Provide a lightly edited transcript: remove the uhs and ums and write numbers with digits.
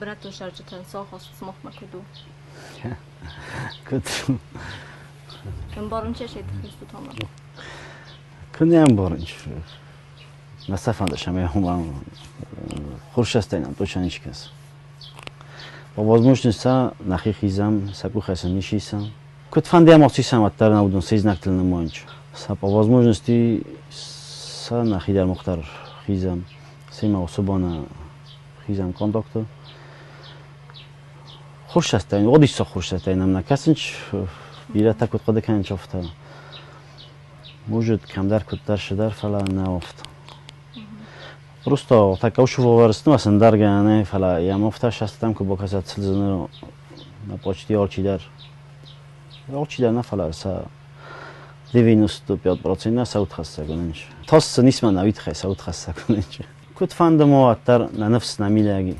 برات شارجة تنساق سمخ مكدو كنت كم بارن چه شيء تخيصو تمام كنت هم بارنش نستفاده شما هم خورش استینم تو چنیش کس با возможността نخی خیزم سکو خیسنی شیسم كنت فاندي اموتي سام اتر نودون سيز نكتل نمونج سا по возможности са نخی در مختار خیزم سیما صبحانه خیزم کانداکتر خورش استین ودیش خورش استینم نکسنچ بیره تا کد قد کنچ افتا موجود کم در کد در شدر فلا نافت просто так уж воварстну асан даргане фала я мофташ астам ки бо каса цилзуну на почти олчидар на фала са 95% на саут хасса гонч тос нисма навит хай саут хасса гонч кут фанда мо аттар на нафс намилаги